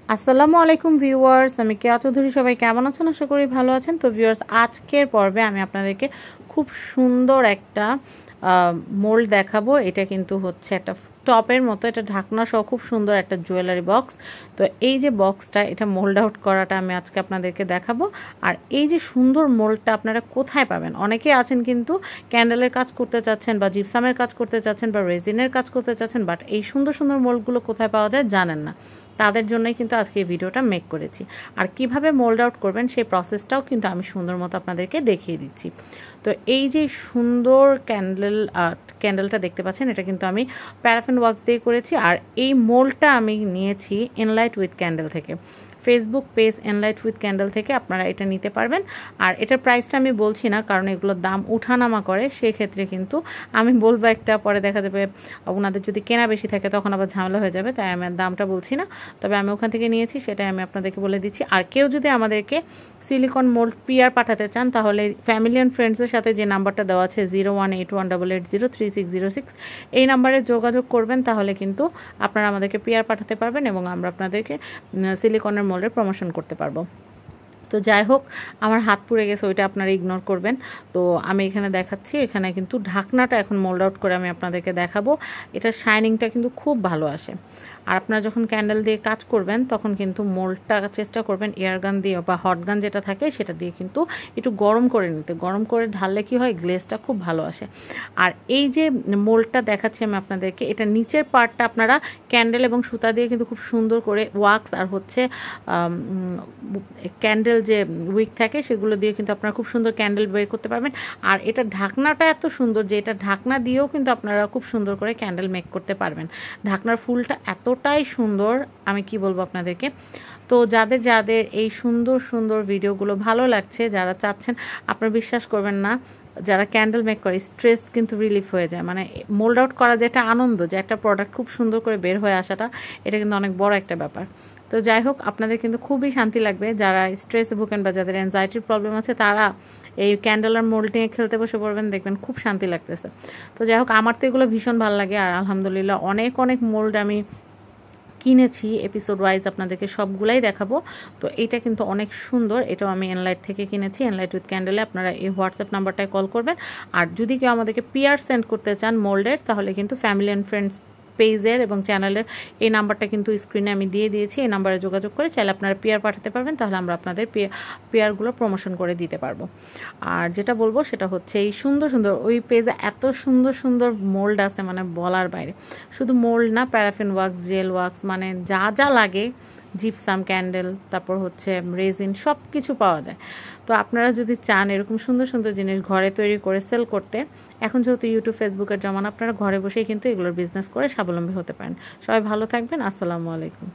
আসসালামু আলাইকুম ভিউয়ার্স, আমি কেয়া চৌধুরী। সবাই কেমন আছেন? আশা করি ভালো আছেন। তো ভিউয়ার্স, আজকের পর্বে আমি আপনাদেরকে খুব সুন্দর একটা মোল্ড দেখাবো। এটা কিন্তু হচ্ছে একটা টপের মতো, এটা ঢাকনা সহ খুব সুন্দর একটা জুয়েলারি বক্স। তো এই যে বক্সটা, এটা মোল্ড আউট করাটা আমি আজকে আপনাদেরকে দেখাবো। আর এই যে সুন্দর মোল্ডটা আপনারা কোথায় পাবেন? অনেকেই আছেন কিন্তু ক্যান্ডেলের কাজ করতে চাচ্ছেন, বা জিপসামের কাজ করতে চাচ্ছেন, বা রেজিনের কাজ করতে চাচ্ছেন, বাট এই সুন্দর সুন্দর মোল্ডগুলো কোথায় পাওয়া যায় জানেন না। তাদের জন্যই কিন্তু আজকে এই ভিডিওটা মেক করেছি। আর কিভাবে মোল্ড আউট করবেন সেই প্রসেসটাও কিন্তু আমি সুন্দর মতো আপনাদেরকে দেখিয়ে দিচ্ছি। তো এই যে সুন্দর ক্যান্ডেলটা দেখতে পাচ্ছেন, এটা কিন্তু আমি প্যারাফিন ওয়াক্স দিয়ে করেছি। আর এই মোল্ডটা আমি নিয়েছি এনলাইট উইথ ক্যান্ডেল থেকে। Facebook page enlight with candle থেকে আপনারা এটা নিতে পারবেন। আর এটার প্রাইসটা আমি বলছি না, কারণ এগুলোর দাম উঠানামা করে। সেই ক্ষেত্রে কিন্তু আমি বলবো একটা, পরে দেখা যাবে ওনাদের যদি কেনা বেশি থাকে তখন আবার ঝামেলা হয়ে যাবে, তাই আমি দামটা বলছি না। তবে আমি ওখান থেকে নিয়েছি, সেটাই আমি আপনাদেরকে বলে দিচ্ছি। আর কেউ যদি আমাদেরকে সিলিকন মোল্ড পিআর পাঠাতে চান, তাহলে ফ্যামিলি অ্যান্ড ফ্রেন্ডসের সাথে যে নাম্বারটা দেওয়া আছে 0181880366, এই নাম্বারে যোগাযোগ করবেন। তাহলে কিন্তু আপনারা আমাদেরকে পিআর পাঠাতে পারবেন এবং আমরা আপনাদেরকে সিলিকনের মোল্ডের প্রমোশন করতে পারবো। তো যাই হোক, আমার হাত পুড়ে গেছে, ওইটা আপনারা ইগনোর করবেন। তো আমি এখানে দেখাচ্ছি, এখানে কিন্তু ঢাকনাটা এখন মোল্ড আউট করে আমি আপনাদেরকে দেখাবো। এটা শাইনিংটা কিন্তু খুব ভালো আসে। আর আপনারা যখন ক্যান্ডেল দিয়ে কাজ করবেন তখন কিন্তু মোল্ডটা চেষ্টা করবেন এয়ারগান দিয়ে বা হটগান যেটা থাকে সেটা দিয়ে কিন্তু একটু গরম করে নিতে। গরম করে ঢাললে কি হয়, গ্লেজটা খুব ভালো আসে। আর এই যে মোল্ডটা দেখাচ্ছি আমি আপনাদেরকে, এটা নিচের পার্টটা আপনারা ক্যান্ডেল এবং সুতা দিয়ে কিন্তু খুব সুন্দর করে ওয়াক্স আর হচ্ছে ক্যান্ডেল যে উইক থাকে সেগুলো দিয়ে কিন্তু আপনারা খুব সুন্দর ক্যান্ডেল বের করতে পারবেন। আর এটা ঢাকনাটা এত সুন্দর যে এটা ঢাকনা দিয়েও কিন্তু আপনারা খুব সুন্দর করে ক্যান্ডেল মেক করতে পারবেন। ঢাকনার ফুলটা এতটাই সুন্দর, আমি কি বলবো আপনাদেরকে। তো যাদের যাদের এই সুন্দর সুন্দর ভিডিওগুলো ভালো লাগছে, যারা চাচ্ছেন, আপনারা বিশ্বাস করবেন না, যারা ক্যান্ডেল মেক করে স্ট্রেস কিন্তু রিলিফ হয়ে যায়। মানে মোল্ড আউট করা যে একটা আনন্দ, যে একটা প্রোডাক্ট খুব সুন্দর করে বের হয়ে আসাটা, এটা কিন্তু অনেক বড় একটা ব্যাপার। তো যাই হোক, আপনাদের কিন্তু খুবই শান্তি লাগবে। যারা স্ট্রেসে ভুগেন বা যাদের অ্যাংজাইটির প্রবলেম আছে, তারা এই ক্যান্ডেল আর মোল্ড নিয়ে খেলতে বসে পড়বেন, দেখবেন খুব শান্তি লাগতেছে। তো যাই হোক, আমার তো এগুলো ভীষণ ভালো লাগে। আর আলহামদুলিল্লাহ অনেক অনেক মোল্ড আমি কিনেছি, এপিসোড ওয়াইজ আপনাদেরকে সবগুলাই দেখাবো। তো এইটা কিন্তু অনেক সুন্দর, এটাও আমি এনলাইট থেকে কিনেছি, এনলাইট উইথ ক্যান্ডেলে। আপনারা এই হোয়াটসঅ্যাপ নাম্বারটায় কল করবেন। আর যদি কেউ আমাদেরকে পিআর সেন্ড করতে চান মোল্ডের, তাহলে কিন্তু ফ্যামিলি অ্যান্ড ফ্রেন্ডস পেজের এবং চ্যানেলের এই নাম্বারটা কিন্তু স্ক্রিনে আমি দিয়ে দিয়েছি। এই নাম্বারে যোগাযোগ করে চাইলে আপনারা পিআর পাঠাতে পারবেন, তাহলে আমরা আপনাদের পিআরগুলো প্রমোশন করে দিতে পারবো। আর যেটা বলবো সেটা হচ্ছে, এই সুন্দর সুন্দর ওই পেজে এত সুন্দর সুন্দর মোল্ড আছে, মানে বলার বাইরে। শুধু মোল্ড না, প্যারাফিন ওয়াক্স, জেল ওয়াক্স, মানে যা যা লাগে, জিপসাম, ক্যান্ডেল, তারপর হচ্ছে রেজিন, সব কিছু পাওয়া যায়। তো আপনারা যদি চান এরকম সুন্দর সুন্দর জিনিস ঘরে তৈরি করে সেল করতে, এখন যেহেতু ইউটিউব ফেসবুকের জমানা, আপনারা ঘরে বসেই কিন্তু এগুলোর বিজনেস করে স্বাবলম্বী হতে পারেন। সবাই ভালো থাকবেন। আসসালামু আলাইকুম।